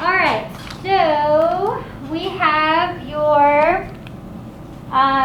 Alright, so we have your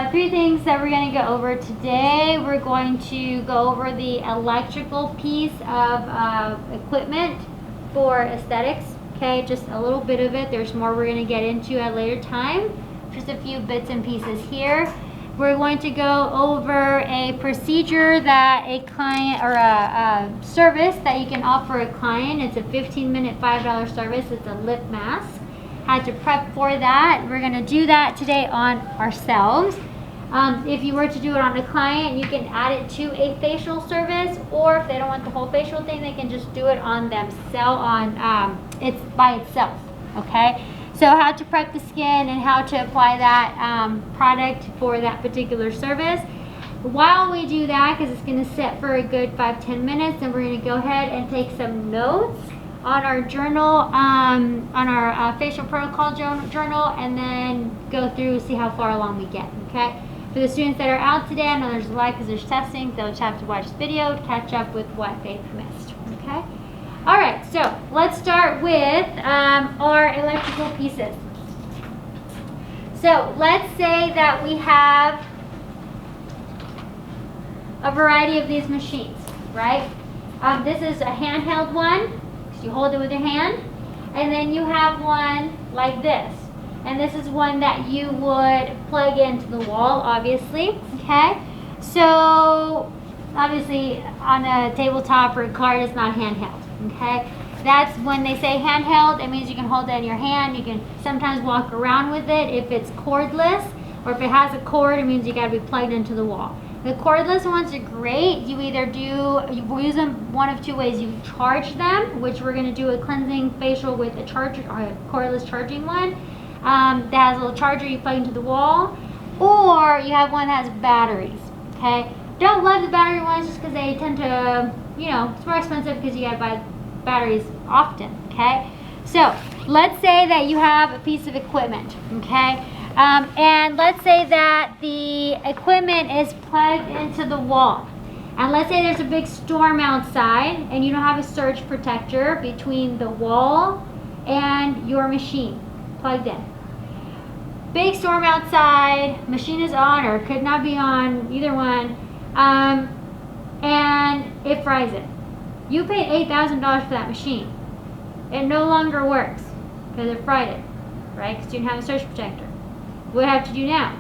3 things that we're going to go over today. We're going to go over the electrical piece of equipment for aesthetics. Okay, just a little bit of it. There's more we're going to get into at a later time. Just a few bits and pieces here. We're going to go over a procedure that a client or a service that you can offer a client. It's a 15-minute $5 service. It's a lip mask. Had to prep for that. We're going to do that today on ourselves. If you were to do it on a client, you can add it to a facial service, or if they don't want the whole facial thing, they can just do it on themselves. It's by itself. Okay. So how to prep the skin and how to apply that product for that particular service. While we do that, because it's going to sit for a good 5-10 minutes, and we're going to go ahead and take some notes on our journal, on our facial protocol journal, and then go through, see how far along we get. Okay. For the students that are out today, I know there's a lot because there's testing. They'll just have to watch this video to catch up with what they've missed. Okay. All right, so let's start with our electrical pieces. So let's say that we have a variety of these machines, right? This is a handheld one, so you hold it with your hand, and then you have one like this. And this is one that you would plug into the wall, obviously, okay? So obviously on a tabletop or a card, it's not handheld. Okay, that's when they say handheld, it means you can hold it in your hand. You can sometimes walk around with it if it's cordless, or if it has a cord, it means you got to be plugged into the wall. The cordless ones are great. You either use them one of 2 ways. You charge them, which we're going to do a cleansing facial with a charger or a cordless charging one that has a little charger you plug into the wall, or you have one that has batteries. Okay, don't love the battery ones just because they tend to, you know, it's more expensive because you got to buy batteries often, okay? So let's say that you have a piece of equipment, okay? And let's say that the equipment is plugged into the wall. And let's say there's a big storm outside and you don't have a surge protector between the wall and your machine plugged in. Big storm outside, machine is on or could not be on, either one. And it fries it. You paid $8,000 for that machine. It no longer works because it fried it, right? Because you didn't have a surge protector. What do you have to do now?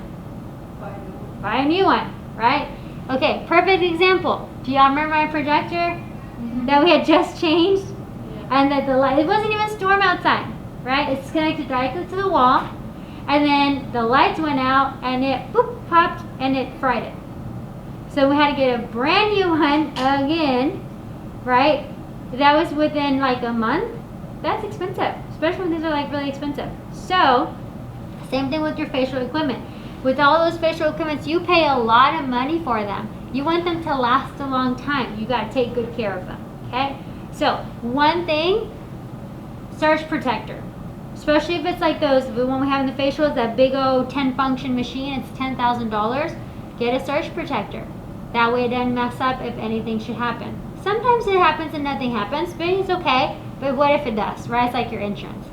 Buy a new one, right? Okay, perfect example. Do y'all remember my projector that we had just changed? And that the light, it wasn't even a storm outside, right? It's connected directly to the wall. And then the lights went out and it boop, popped and it fried it. So we had to get a brand new one again, right? That was within like a month. That's expensive, especially when these are like really expensive. So, same thing with your facial equipment. With all those facial equipments, you pay a lot of money for them. You want them to last a long time. You got to take good care of them, okay? So, one thing, surge protector. Especially if it's like those, the one we have in the facial is that big old 10-function machine. It's $10,000. Get a surge protector. That way it doesn't mess up if anything should happen. Sometimes it happens and nothing happens, but it's okay. But what if it does, right? It's like your insurance.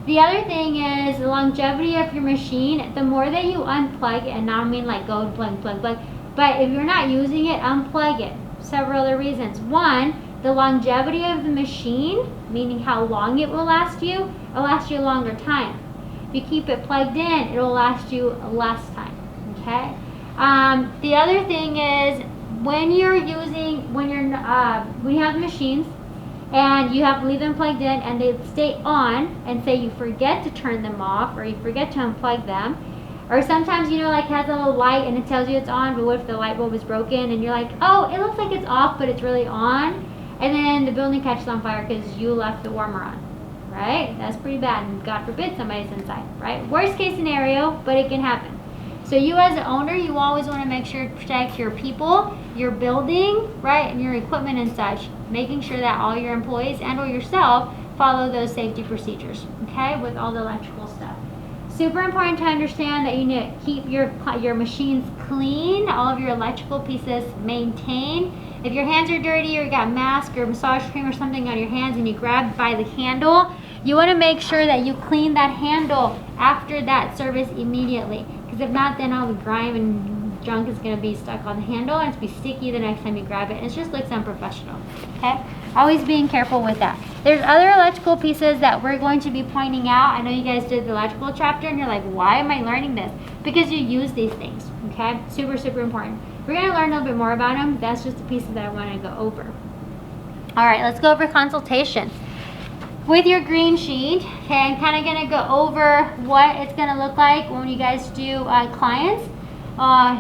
The other thing is the longevity of your machine. The more that you unplug it, and I don't mean like go plug, but if you're not using it, unplug it. Several other reasons. One, the longevity of the machine, meaning how long it will last you, it'll last you a longer time. If you keep it plugged in, it'll last you less time, okay? The other thing is when you have the machines and you have to leave them plugged in and they stay on, and say you forget to turn them off or you forget to unplug them, or sometimes, you know, like has a little light and it tells you it's on, but what if the light bulb is broken and you're like, oh, it looks like it's off but it's really on, and then the building catches on fire because you left the warmer on, right? That's pretty bad, and God forbid somebody's inside, right? Worst case scenario, but it can happen. So you as an owner, you always want to make sure to protect your people, your building, right, and your equipment and such, making sure that all your employees and or yourself follow those safety procedures, okay, with all the electrical stuff. Super important to understand that you need to keep your machines clean, all of your electrical pieces maintained. If your hands are dirty or you got mask or massage cream or something on your hands and you grab by the handle, You want to make sure that you clean that handle after that service immediately, because if not, then all the grime and junk is going to be stuck on the handle and it's be sticky the next time you grab it. It just looks unprofessional. Okay, always being careful with that. There's other electrical pieces that we're going to be pointing out. I know you guys did the electrical chapter and you're like, why am I learning this? Because you use these things. Okay, super important. We're going to learn a little bit more about them. That's just the pieces that I want to go over. All right, let's go over consultation. With your green sheet, okay, I'm kind of going to go over what it's going to look like when you guys do clients.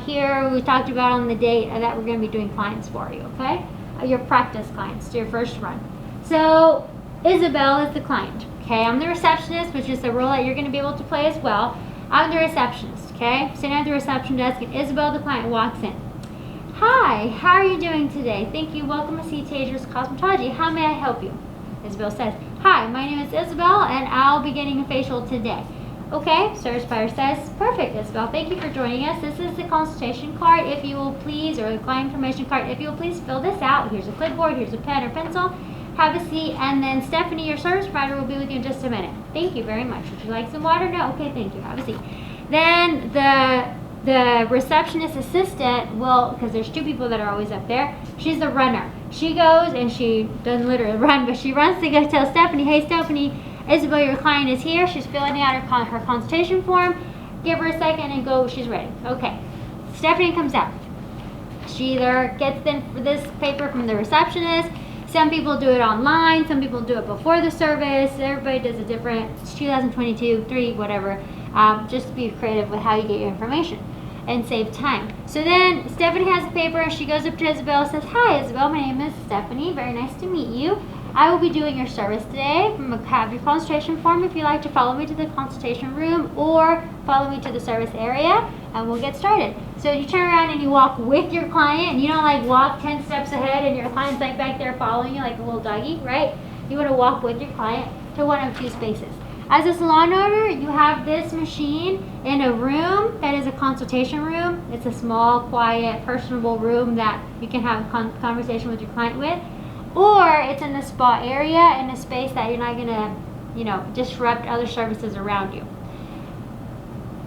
Here we talked about on the date that we're going to be doing clients for you, okay? Your practice clients, your first run. So Isabel is the client, okay? I'm the receptionist, which is a role that you're going to be able to play as well. I'm the receptionist, okay? Sitting at the reception desk, and Isabel, the client, walks in. Hi, how are you doing today? Thank you. Welcome to C. Tager's Cosmetology. How may I help you? Isabel says, hi, my name is Isabel, and I'll be getting a facial today. Okay, service provider says, perfect, Isabel. Thank you for joining us. This is the consultation card, if you will please, or the client information card. If you will please fill this out. Here's a clipboard, here's a pen or pencil. Have a seat, and then Stephanie, your service provider, will be with you in just a minute. Thank you very much. Would you like some water? No? Okay, thank you. Have a seat. Then the receptionist assistant will, because there's two people that are always up there, she's the runner. She goes, and she doesn't literally run, but she runs to go tell Stephanie, hey Stephanie, Isabel, your client is here. She's filling out her consultation form. Give her a second and go, she's ready. Okay, Stephanie comes out. She either gets this paper from the receptionist. Some people do it online. Some people do it before the service. Everybody does a different, it's 2022, 3, whatever. Just be creative with how you get your information and save time. So then Stephanie has the paper and she goes up to Isabel and says, hi Isabel, my name is Stephanie. Very nice to meet you. I will be doing your service today. Have your consultation form if you'd like to follow me to the consultation room or follow me to the service area, and we'll get started. So you turn around and you walk with your client, and you don't like walk 10 steps ahead and your client's like back there following you like a little doggy, right? You want to walk with your client to one of two spaces. As a salon owner, you have this machine in a room that is a consultation room. It's a small, quiet, personable room that you can have a conversation with your client with. Or it's in the spa area in a space that you're not going to, disrupt other services around you.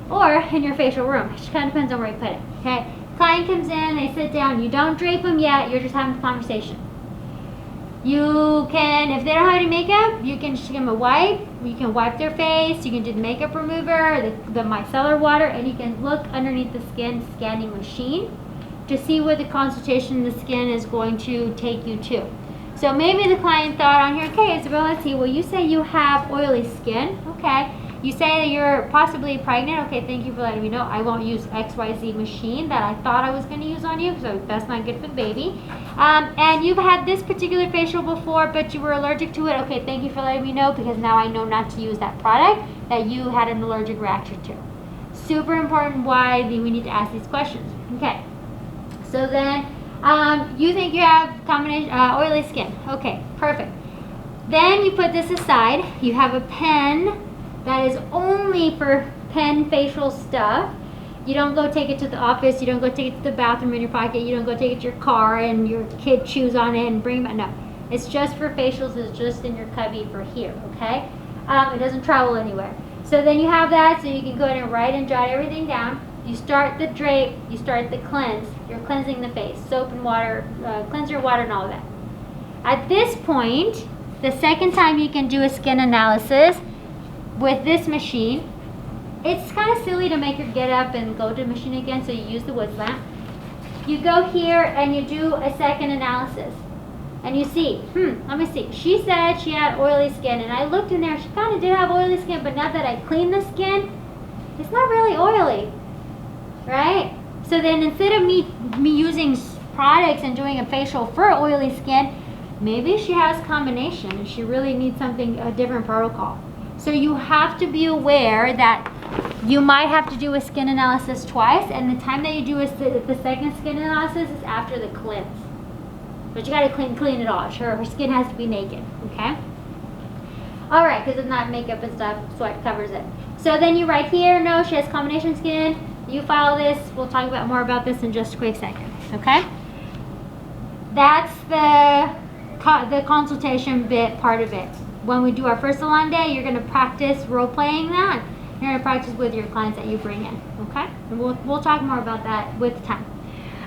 Or in your facial room. It just kind of depends on where you put it. Okay. Client comes in, they sit down. You don't drape them yet. You're just having a conversation. You can, if they don't have any makeup, you can just give them a wipe. You can wipe their face. You can do the makeup remover, the micellar water, and you can look underneath the skin scanning machine to see where the consultation in the skin is going to take you to. So maybe the client thought on here, okay, Isabel, let's see. Well, you say you have oily skin. Okay. You say that you're possibly pregnant. Okay, thank you for letting me know. I won't use XYZ machine that I thought I was going to use on you, so that's not good for the baby. And you've had this particular facial before, but you were allergic to it. Okay, thank you for letting me know, because now I know not to use that product that you had an allergic reaction to. Super important why we need to ask these questions. Okay. So then, you think you have combination oily skin. Okay, perfect. Then you put this aside. You have a pen that is only for pen facial stuff. You don't go take it to the office. You don't go take it to the bathroom in your pocket. You don't go take it to your car and your kid chews on it and bring it back. No, it's just for facials. It's just in your cubby for here, okay? It doesn't travel anywhere. So then you have that, so you can go ahead and write and jot everything down. You start the drape, you start the cleanse. You're cleansing the face, soap and water, cleanser, water, and all of that. At this point, the second time you can do a skin analysis with this machine, it's kind of silly to make her get up and go to the machine again, so you use the wood lamp. You go here and you do a second analysis. And you see, let me see. She said she had oily skin, and I looked in there, she kind of did have oily skin, but now that I cleaned the skin, it's not really oily. Right? So then instead of me using products and doing a facial for oily skin, maybe she has combination and she really needs a different protocol. So you have to be aware that you might have to do a skin analysis twice, and the time that you do the second skin analysis is after the cleanse. But you got to clean it all. Her skin has to be naked, okay? All right, because it's not makeup and stuff, sweat covers it. So then you write here, no, she has combination skin. You file this. We'll talk more about this in just a quick second, okay? That's the consultation part of it. when we do our first salon day, you're going to practice role playing that. You're going to practice with your clients that you bring in, okay? And we'll talk more about that with time.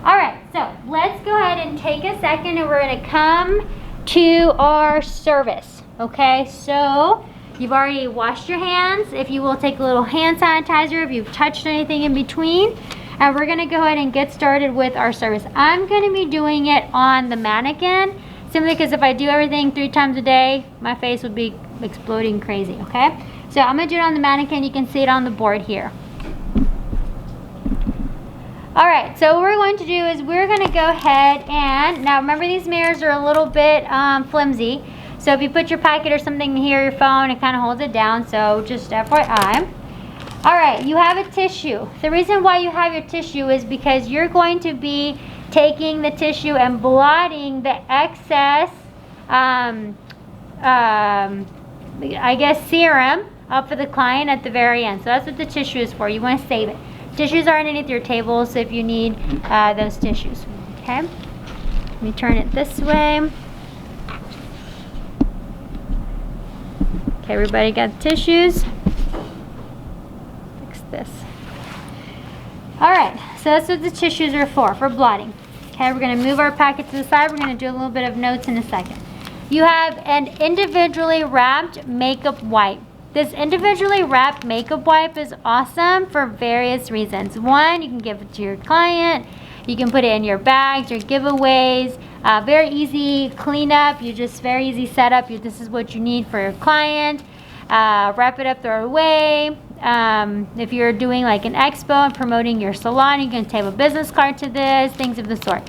All right, so let's go ahead and take a second, and we're going to come to our service, okay? So you've already washed your hands. If you will, take a little hand sanitizer if you've touched anything in between. And we're going to go ahead and get started with our service. I'm going to be doing it on the mannequin, simply because if I do everything 3 times a day, my face would be exploding crazy, okay? So I'm going to do it on the mannequin. You can see it on the board here. All right, so what we're going to do is we're going to go ahead and, now remember these mirrors are a little bit flimsy. So if you put your packet or something here, your phone, it kind of holds it down. So just FYI. All right, you have a tissue. The reason why you have your tissue is because you're going to be taking the tissue and blotting the excess, I guess, serum up for the client at the very end. So that's what the tissue is for. You want to save it. Tissues are underneath your table, so if you need those tissues, okay? Let me turn it this way. Okay, everybody got the tissues? Fix this. All right, so that's what the tissues are for blotting. Okay, we're gonna move our packet to the side. We're gonna do a little bit of notes in a second. You have an individually wrapped makeup wipe. This individually wrapped makeup wipe is awesome for various reasons. One, you can give it to your client. You can put it in your bags, your giveaways. Very easy cleanup. You just very easy setup. This is what you need for your client. Wrap it up, throw it away. If you're doing like an expo and promoting your salon, you can tape a business card to this, things of the sort.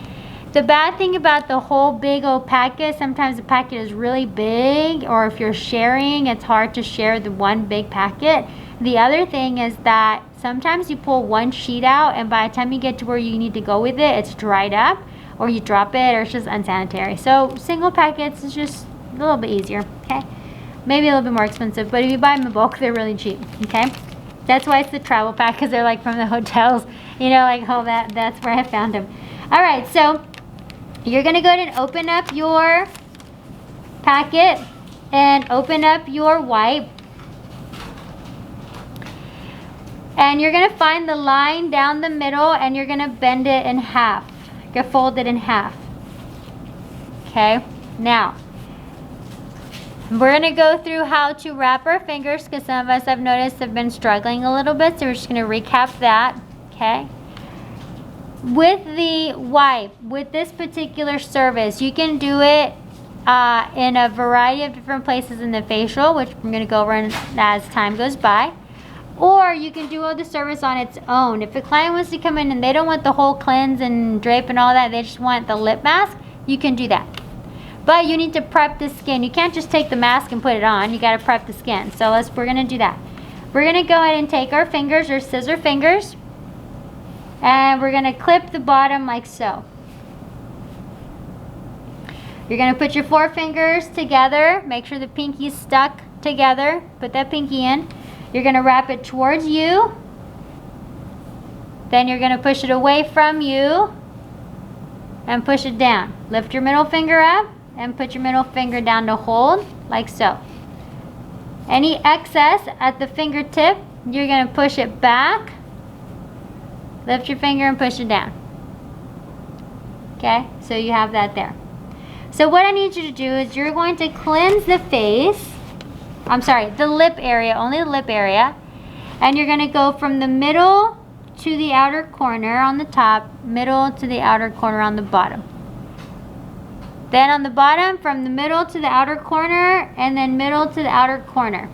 The bad thing about the whole big old packet, sometimes the packet is really big, or if you're sharing, it's hard to share the one big packet. The other thing is that sometimes you pull one sheet out, and by the time you get to where you need to go with it, it's dried up, or you drop it, or it's just unsanitary. So single packets is just a little bit easier, okay? Maybe a little bit more expensive, but if you buy them in bulk, they're really cheap, okay? That's why it's the travel pack, because they're like from the hotels, you know, like, oh, that's where I found them. All right, so you're gonna go ahead and open up your packet and open up your wipe. And you're gonna find the line down the middle, and you're gonna bend it in half. You're gonna fold it in half. Okay, now we're gonna go through how to wrap our fingers, because some of us, I've noticed, have been struggling a little bit, so we're just gonna recap that, okay? With the wipe, with this particular service, you can do it in a variety of different places in the facial, which I'm going to go over as time goes by. Or you can do the service on its own. If a client wants to come in and they don't want the whole cleanse and drape and all that, they just want the lip mask, you can do that. But you need to prep the skin. You can't just take the mask and put it on. You got to prep the skin. So we're going to do that. We're going to go ahead and take our fingers, or scissor fingers, and we're going to clip the bottom like so. You're going to put your 4 fingers together. Make sure the pinky's stuck together. Put that pinky in. You're going to wrap it towards you. Then you're going to push it away from you and push it down. Lift your middle finger up and put your middle finger down to hold, like so. Any excess at the fingertip, you're going to push it back. Lift your finger and push it down. Okay, so you have that there. So what I need you to do is you're going to cleanse the face. I'm sorry, the lip area, only the lip area. And you're going to go from the middle to the outer corner on the top, middle to the outer corner on the bottom. Then on the bottom, from the middle to the outer corner, and then middle to the outer corner.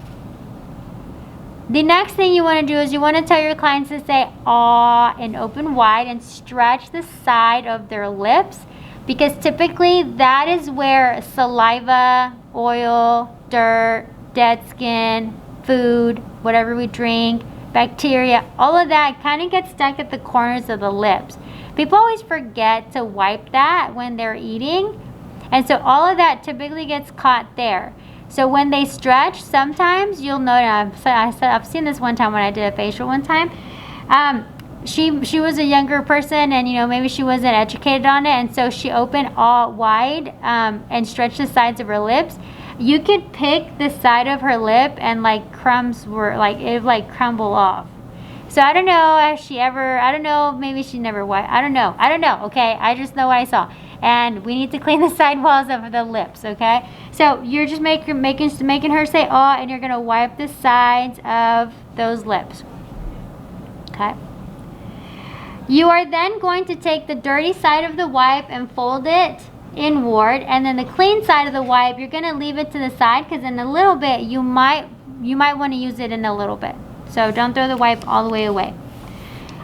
The next thing you want to do is you want to tell your clients to say "aw" and open wide and stretch the side of their lips, because typically that is where saliva, oil, dirt, dead skin, food, whatever we drink, bacteria, all of that kind of gets stuck at the corners of the lips. People always forget to wipe that when they're eating, and so all of that typically gets caught there. So when they stretch, sometimes you'll notice, I've seen this one time when I did a facial one time. She was a younger person, and maybe she wasn't educated on it, and so she opened all wide and stretched the sides of her lips. you could pick the side of her lip and like crumbs were like, it would like crumble off. So I don't know if she ever, I don't know, maybe she never wiped, I don't know, okay? I just know what I saw. And we need to clean the side walls of the lips, okay? So you're just making her say, oh, and you're gonna wipe the sides of those lips, okay? You are then going to take the dirty side of the wipe and fold it inward, and then the clean side of the wipe, you're gonna leave it to the side because in a little bit, you might want to use it in a little bit. So don't throw the wipe all the way away.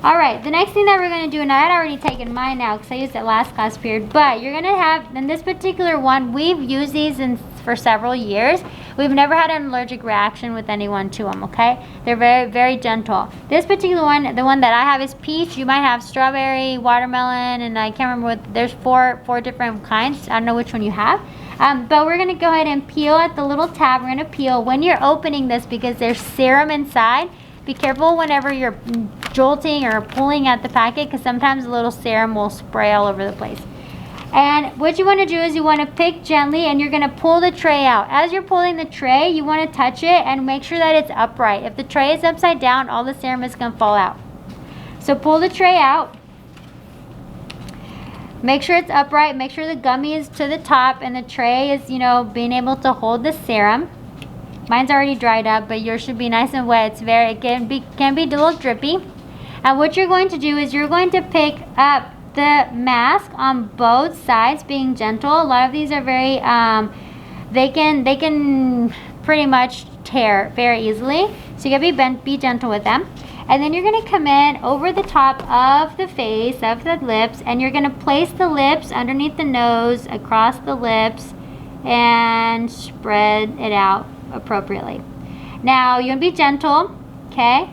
All right, the next thing that we're going to do, and I had already taken mine now because I used it last class period, but you're going to have, in this particular one, we've used these for several years. We've never had an allergic reaction with anyone to them, okay? They're very, very gentle. This particular one, the one that I have is peach. You might have strawberry, watermelon, and I can't remember what, there's four different kinds. I don't know which one you have. But we're going to go ahead and peel at the little tab. We're going to peel. When you're opening this, because there's serum inside, be careful whenever you're jolting or pulling at the packet because sometimes a little serum will spray all over the place. And what you want to do is you want to pick gently and you're going to pull the tray out. As you're pulling the tray, you want to touch it and make sure that it's upright. If the tray is upside down, all the serum is going to fall out. So pull the tray out. Make sure it's upright. Make sure the gummy is to the top and the tray is, being able to hold the serum. Mine's already dried up, but yours should be nice and wet. It can be a little drippy. And what you're going to do is you're going to pick up the mask on both sides, being gentle. A lot of these are very, they can pretty much tear very easily. So you gotta be gentle with them. And then you're gonna come in over the top of the face, of the lips, and you're gonna place the lips underneath the nose, across the lips, and spread it out appropriately. Now you want to be gentle, okay?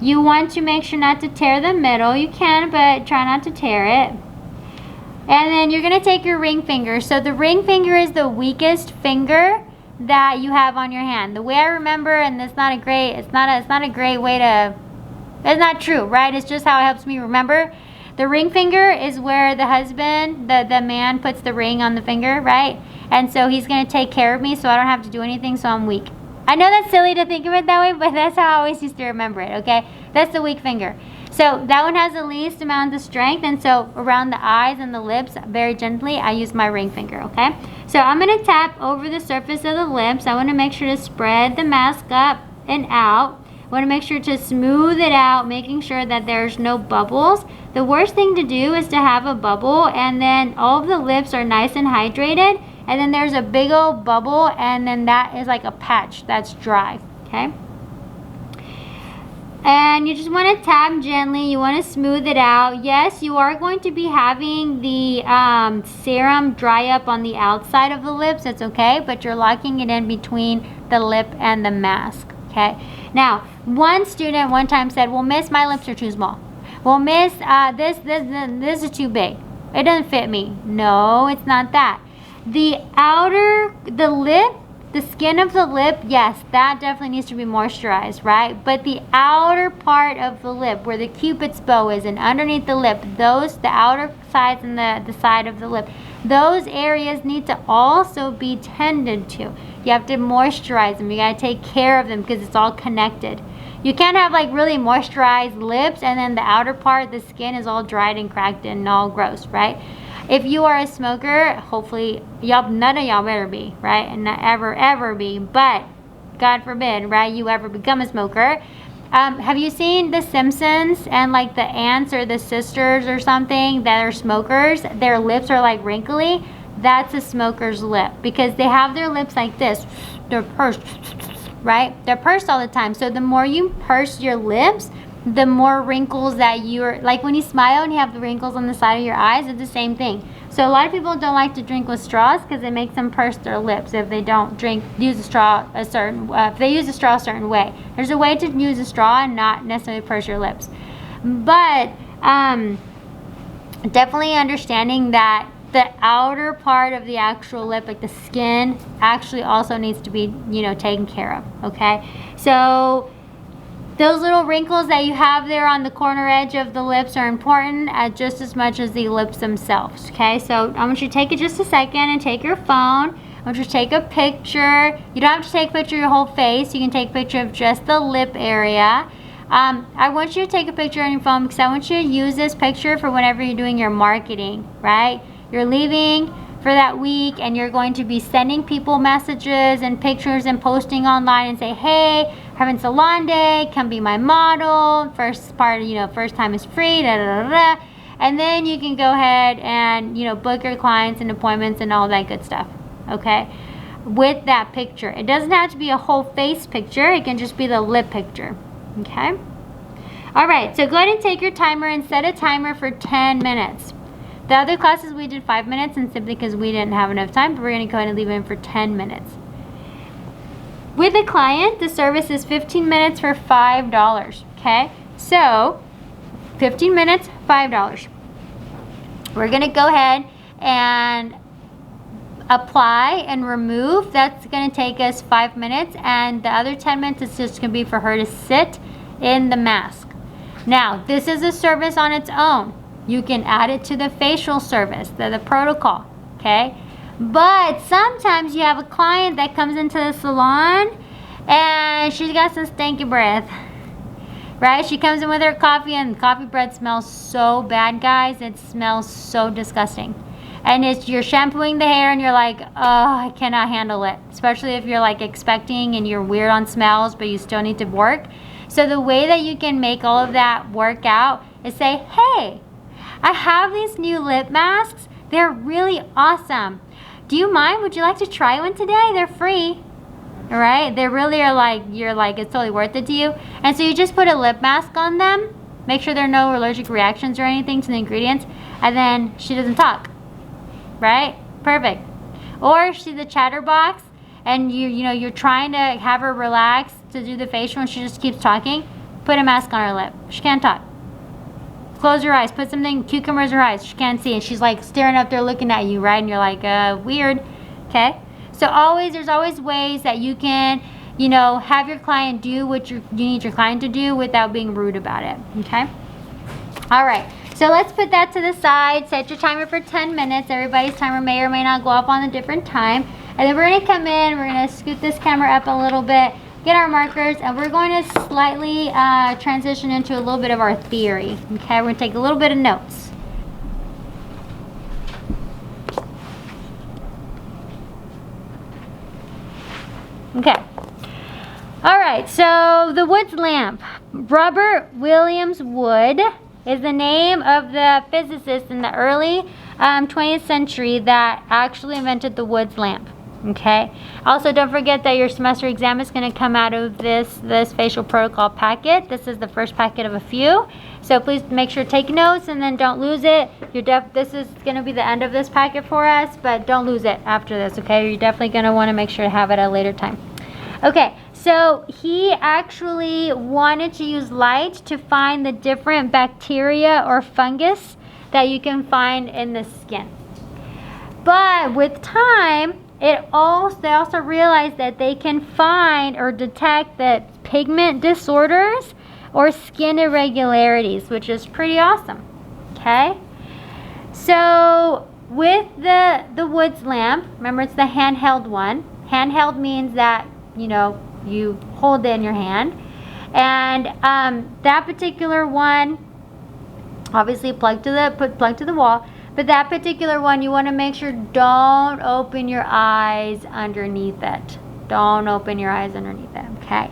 You want to make sure not to tear the middle. You can, but try not to tear it. And then you're going to take your ring finger. So the ring finger is the weakest finger that you have on your hand. The way I remember, and it's not a great way to, it's not true, right? It's just how it helps me remember. The ring finger is where the husband, the man puts the ring on the finger, right? And so he's going to take care of me so I don't have to do anything, so I'm weak. I know that's silly to think of it that way, but that's how I always used to remember it, okay? That's the weak finger. So that one has the least amount of strength, and so around the eyes and the lips, very gently, I use my ring finger, okay? So I'm going to tap over the surface of the lips. I want to make sure to spread the mask up and out. I want to make sure to smooth it out, making sure that there's no bubbles. The worst thing to do is to have a bubble and then all of the lips are nice and hydrated and then there's a big old bubble and then that is like a patch that's dry, okay? And you just want to tap gently. You want to smooth it out. Yes, you are going to be having the serum dry up on the outside of the lips. That's okay, but you're locking it in between the lip and the mask, okay? Now, one student one time said, well, miss, my lips are too small. Well, miss, this is too big. It doesn't fit me. No, it's not that. The skin of the lip, yes, that definitely needs to be moisturized, right? But the outer part of the lip, where the cupid's bow is and underneath the lip, the outer sides and the side of the lip, those areas need to also be tended to. You have to moisturize them. You got to take care of them because it's all connected. You can't have like really moisturized lips and then the outer part, the skin is all dried and cracked and all gross, right? If you are a smoker, hopefully none of y'all better be, right? And not ever be, but God forbid, right? You ever become a smoker. Have you seen The Simpsons and like the aunts or the sisters or something that are smokers? Their lips are like wrinkly. That's a smoker's lip because they have their lips like this. They're pursed, right? They're pursed all the time. So the more you purse your lips, the more wrinkles that you're, like when you smile and you have the wrinkles on the side of your eyes, it's the same thing. So a lot of people don't like to drink with straws because it makes them purse their lips if they don't use a straw if they use a straw a certain way. There's a way to use a straw and not necessarily purse your lips. But definitely understanding that the outer part of the actual lip, like the skin, actually also needs to be, taken care of, okay? So those little wrinkles that you have there on the corner edge of the lips are important just as much as the lips themselves, okay? So I want you to take it just a second and take your phone. I want you to take a picture. You don't have to take a picture of your whole face. You can take a picture of just the lip area. I want you to take a picture on your phone because I want you to use this picture for whenever you're doing your marketing, right? You're leaving for that week and you're going to be sending people messages and pictures and posting online and say, hey, having salon day, come be my model. First part, first time is free, da da da da. And then you can go ahead and, book your clients and appointments and all that good stuff, okay? With that picture. It doesn't have to be a whole face picture. It can just be the lip picture, okay? All right, so go ahead and take your timer and set a timer for 10 minutes. The other classes we did 5 minutes, and simply because we didn't have enough time, but we're going to go ahead and leave it in for 10 minutes. With a client, the service is 15 minutes for $5, okay? So, 15 minutes, $5. We're going to go ahead and apply and remove. That's going to take us 5 minutes, and the other 10 minutes is just going to be for her to sit in the mask. Now, this is a service on its own. You can add it to the facial service, the protocol, okay? But sometimes you have a client that comes into the salon and she's got some stinky breath, right? She comes in with her coffee and coffee breath smells so bad, guys. It smells so disgusting. And you're shampooing the hair and you're like, oh, I cannot handle it. Especially if you're like expecting and you're weird on smells, but you still need to work. So the way that you can make all of that work out is say, hey, I have these new lip masks. They're really awesome. Do you mind? Would you like to try one today? They're free. All right? They really are like, you're like, it's totally worth it to you. And so you just put a lip mask on them. Make sure there are no allergic reactions or anything to the ingredients. And then she doesn't talk. Right? Perfect. Or if she's a chatterbox and you're trying to have her relax to do the facial and she just keeps talking, put a mask on her lip. She can't talk. Close your eyes. Put something, cucumbers in her eyes. She can't see. And she's like staring up there looking at you, right? And you're like, weird. Okay? So there's always ways that you can, have your client do what you need your client to do without being rude about it. Okay? All right. So let's put that to the side. Set your timer for 10 minutes. Everybody's timer may or may not go up on a different time. And then we're going to come in. We're going to scoot this camera up a little bit. Get our markers, and we're going to slightly transition into a little bit of our theory. Okay, we're going to take a little bit of notes. Okay. All right, so the Woods lamp. Robert Williams Wood is the name of the physicist in the early 20th century that actually invented the Woods lamp. Okay. Also, don't forget that your semester exam is going to come out of this facial protocol packet. This is the first packet of a few. So please make sure to take notes and then don't lose it. This is going to be the end of this packet for us, but don't lose it after this, okay? You're definitely going to want to make sure to have it at a later time. Okay, so he actually wanted to use light to find the different bacteria or fungus that you can find in the skin. But with time, they also realized that they can find or detect the pigment disorders or skin irregularities, which is pretty awesome. Okay? So with the Woods lamp, remember it's the handheld one. Handheld means that, you hold it in your hand. And that particular one, obviously plugged to the wall. But that particular one, you want to make sure don't open your eyes underneath it. Don't open your eyes underneath it, okay?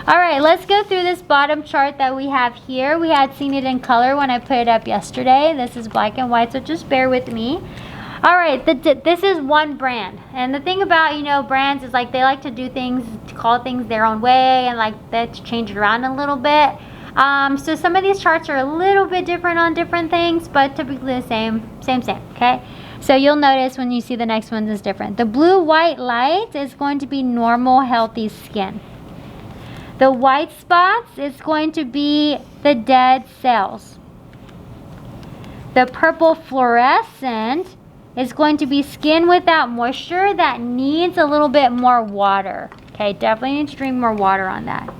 All right, let's go through this bottom chart that we have here. We had seen it in color when I put it up yesterday. This is black and white, so just bear with me. All right, this is one brand. And the thing about, brands is like they like to do things, to call things their own way and like that to change it around a little bit. So some of these charts are a little bit different on different things, but typically the same, okay? So you'll notice when you see the next one is different. The blue-white light is going to be normal, healthy skin. The white spots is going to be the dead cells. The purple fluorescent is going to be skin without moisture that needs a little bit more water. Okay, definitely need to drink more water on that.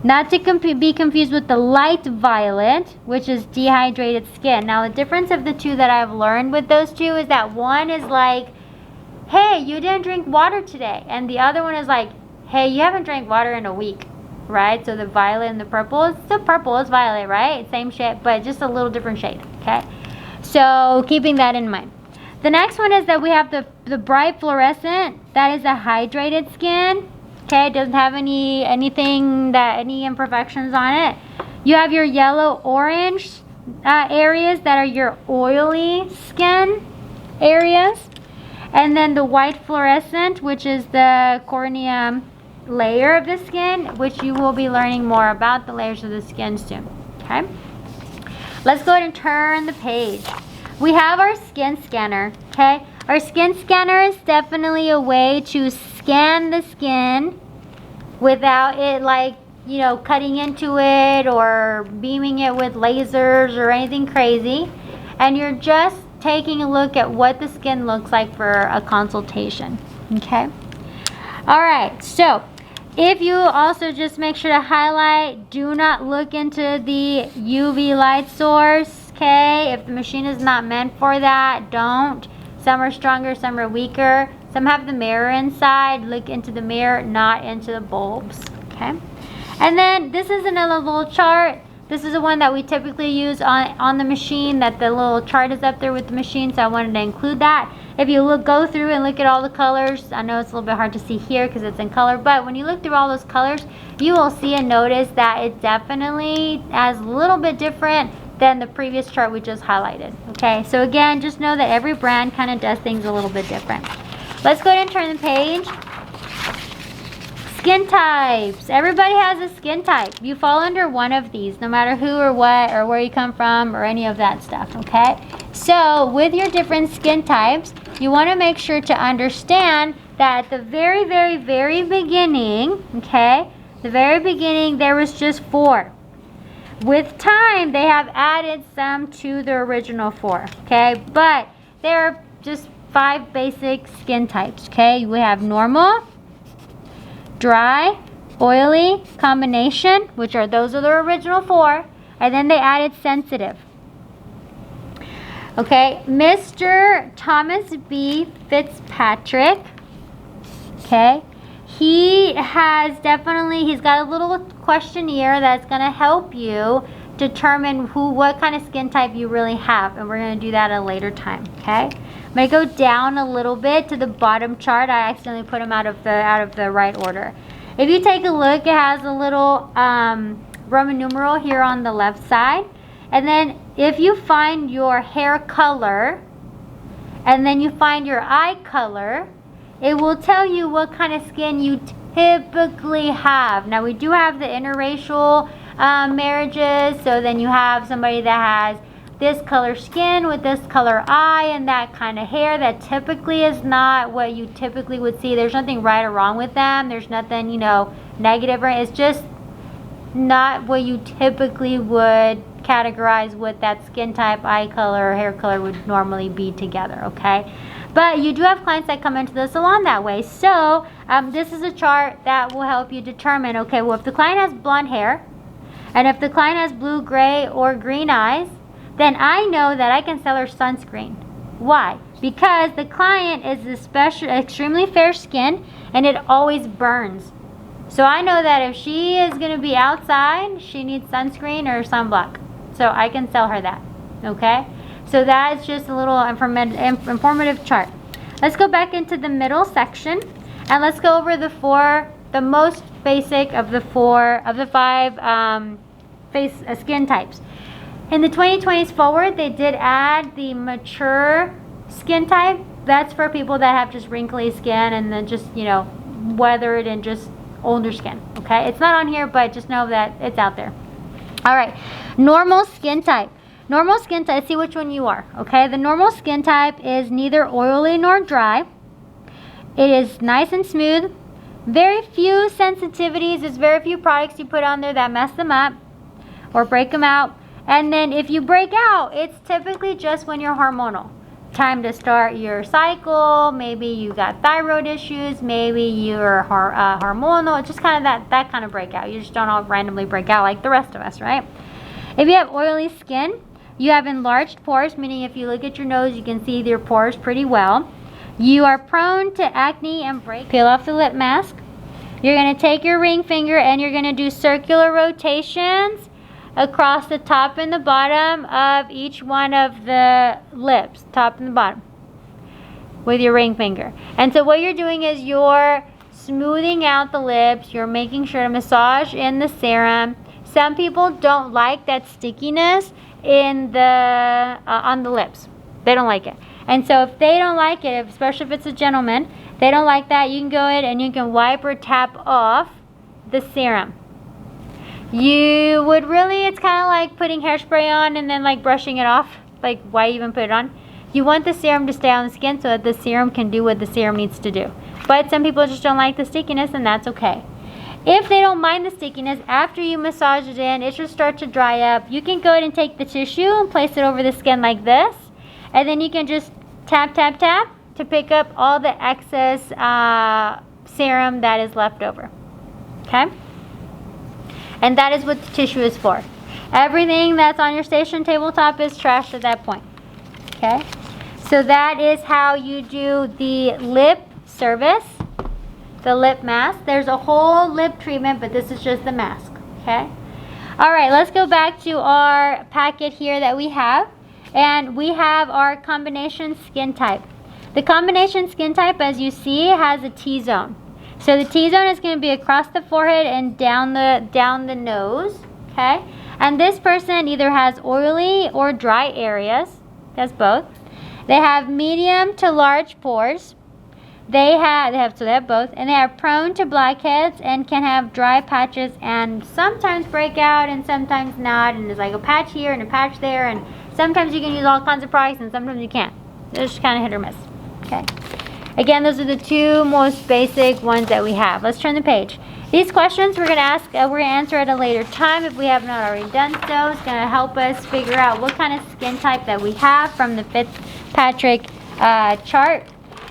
Not to be confused with the light violet, which is dehydrated skin. Now, the difference of the two that I've learned with those two is that one is like hey, you didn't drink water today. And the other one is like, hey, you haven't drank water in a week, right? So the violet and the purple, it's still purple, it's violet, right? Same shade, but just a little different shade, okay? So keeping that in mind. The next one is that we have the bright fluorescent. That is a hydrated skin. Okay, it doesn't have any imperfections on it. You have your yellow orange areas that are your oily skin areas. And then the white fluorescent, which is the cornea layer of the skin, which you will be learning more about the layers of the skin soon. Okay, let's go ahead and turn the page. We have our skin scanner, okay? Our skin scanner is definitely a way to scan the skin without it, like, you know, cutting into it or beaming it with lasers or anything crazy. And you're just taking a look at what the skin looks like for a consultation, okay? All right, so if you also just make sure to highlight, do not look into the UV light source. Okay, if the machine is not meant for that, don't. Some are stronger, some are weaker. Some have the mirror inside. Look into the mirror, not into the bulbs. Okay, and then this is another little chart. This is the one that we typically use on the machine, that the little chart is up there with the machine, so I wanted to include that. If you go through and look at all the colors, I know it's a little bit hard to see here because it's in color, but when you look through all those colors, you will see and notice that it definitely has a little bit different than the previous chart we just highlighted. Okay, so again, just know that every brand kind of does things a little bit different. Let's go ahead and turn the page. Skin types. Everybody has a skin type. You fall under one of these, no matter who or what or where you come from or any of that stuff, okay? So with your different skin types, you want to make sure to understand that at the very, very, very beginning, okay, the very beginning, there was just 4. With time, they have added some to the original 4, okay? But there are just 5 basic skin types, okay? We have normal, dry, oily, combination, which are those are the original 4, and then they added sensitive. Okay, Mr. Thomas B. Fitzpatrick, okay? He's got a little questionnaire that's going to help you determine what kind of skin type you really have, and we're going to do that at a later time, okay? I'm going to go down a little bit to the bottom chart. I accidentally put them out of the right order. If you take a look, it has a little Roman numeral here on the left side, and then if you find your hair color and then you find your eye color, it will tell you what kind of skin you typically have. Now, we do have the interracial marriages, so then you have somebody that has this color skin with this color eye and that kind of hair. That typically is not what you typically would see. There's nothing right or wrong with them. There's nothing, you know, negative. It's just not what you typically would categorize what that skin type, eye color, or hair color would normally be together, okay? But you do have clients that come into the salon that way. So this is a chart that will help you determine, okay, well, if the client has blonde hair and if the client has blue, gray, or green eyes, then I know that I can sell her sunscreen. Why? Because the client is extremely fair skin and it always burns. So I know that if she is going to be outside, she needs sunscreen or sunblock. So I can sell her that, okay? So that's just a little informative chart. Let's go back into the middle section and let's go over the most basic of the 5 skin types. In the 2020s forward, they did add the mature skin type. That's for people that have just wrinkly skin and then just, you know, weathered and just older skin, okay? It's not on here, but just know that it's out there. All right, normal skin type. Normal skin type, see which one you are, okay? The normal skin type is neither oily nor dry. It is nice and smooth. Very few sensitivities. There's very few products you put on there that mess them up or break them out. And then if you break out, it's typically just when you're hormonal. Time to start your cycle. Maybe you got thyroid issues. Maybe you're hormonal. It's just kind of that kind of breakout. You just don't all randomly break out like the rest of us, right? If you have oily skin, you have enlarged pores, meaning if you look at your nose, you can see your pores pretty well. You are prone to acne and break. Peel off the lip mask. You're going to take your ring finger and you're going to do circular rotations across the top and the bottom of each one of the lips, top and the bottom, with your ring finger. And so what you're doing is you're smoothing out the lips. You're making sure to massage in the serum. Some people don't like that stickiness in the on the lips. They don't like it. And so if they don't like it, especially if it's a gentleman, they don't like that, you can go ahead and you can wipe or tap off the serum. You would really, it's kind of like putting hairspray on and then like brushing it off. Like, why even put it on? You want the serum to stay on the skin so that the serum can do what the serum needs to do. But some people just don't like the stickiness, and that's okay. If they don't mind the stickiness, after you massage it in, it should start to dry up. You can go ahead and take the tissue and place it over the skin like this. And then you can just tap, tap, tap to pick up all the excess serum that is left over. Okay? And that is what the tissue is for. Everything that's on your station tabletop is trash at that point. Okay? So that is how you do the lip service, the lip mask. There's a whole lip treatment, but this is just the mask. Okay? All right, let's go back to our packet here that we have. And we have our combination skin type. The combination skin type, as you see, has a T-zone. So the T-zone is going to be across the forehead and down the nose, okay? And this person either has oily or dry areas. That's both. They have medium to large pores. They have both, and they are prone to blackheads and can have dry patches and sometimes break out and sometimes not. And there's like a patch here and a patch there, and sometimes you can use all kinds of products and sometimes you can't. It's just kind of hit or miss. Okay. Again, those are the two most basic ones that we have. Let's turn the page. These questions we're going to ask, we're going to answer at a later time if we have not already done so. It's going to help us figure out what kind of skin type that we have from the Fitzpatrick chart.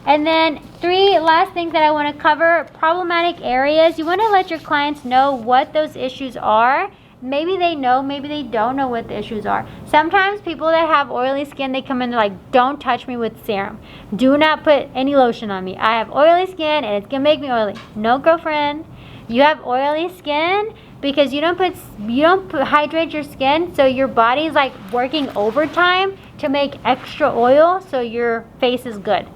And then three last things that I want to cover. Problematic areas. You want to let your clients know what those issues are. Maybe they know, maybe they don't know what the issues are. Sometimes people that have oily skin, they come in, they're like, don't touch me with serum. Do not put any lotion on me. I have oily skin and it's going to make me oily. No, girlfriend. You have oily skin because you don't hydrate your skin, so your body's like working overtime to make extra oil so your face is good.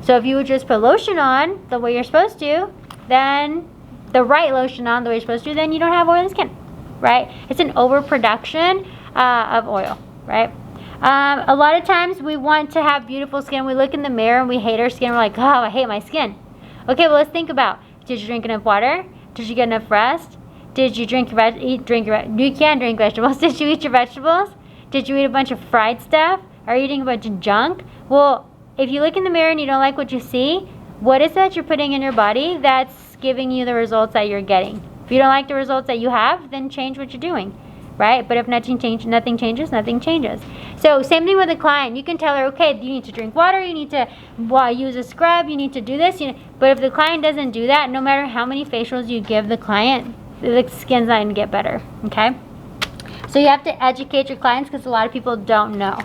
So if you would just put lotion on the way you're supposed to, then the right lotion on the way you're supposed to, then you don't have oily skin. Right? It's an overproduction of oil, right? A lot of times we want to have beautiful skin. We look in the mirror and we hate our skin. We're like, oh, I hate my skin. Okay, well, let's think about, did you drink enough water? Did you get enough rest? Did you you can drink vegetables. Did you eat your vegetables? Did you eat a bunch of fried stuff? Are you eating a bunch of junk? Well, if you look in the mirror and you don't like what you see, what is that you're putting in your body that's giving you the results that you're getting? If you don't like the results that you have, then change what you're doing, right? But if nothing changes, nothing changes. So same thing with a client. You can tell her, okay, you need to drink water, you need to use a scrub, you need to do this. But if the client doesn't do that, no matter how many facials you give the client, the skin's not going to get better, okay? So you have to educate your clients because a lot of people don't know.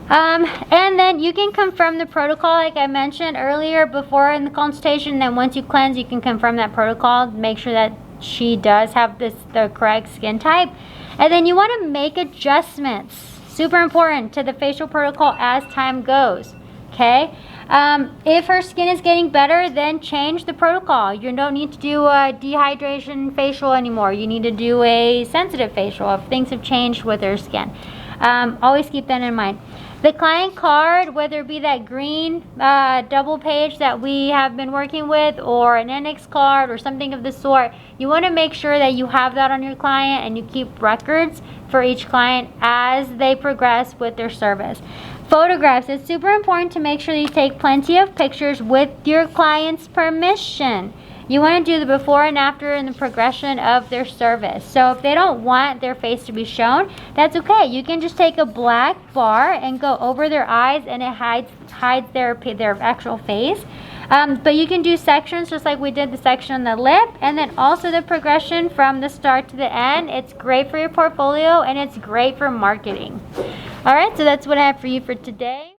And then you can confirm the protocol like I mentioned earlier before in the consultation. Then once you cleanse, you can confirm that protocol, make sure that she does have the correct skin type. And then you want to make adjustments, super important, to the facial protocol as time goes. Okay, if her skin is getting better, then change the protocol. You don't need to do a dehydration facial anymore. You need to do a sensitive facial if things have changed with her skin. Always keep that in mind. The client card, whether it be that green double page that we have been working with, or an index card or something of the sort, you want to make sure that you have that on your client and you keep records for each client as they progress with their service. Photographs. It's super important to make sure you take plenty of pictures with your client's permission. You want to do the before and after and the progression of their service. So if they don't want their face to be shown, that's okay. You can just take a black bar and go over their eyes and it hides their actual face. But you can do sections just like we did the section on the lip, and then also the progression from the start to the end. It's great for your portfolio and it's great for marketing. All right, so that's what I have for you for today.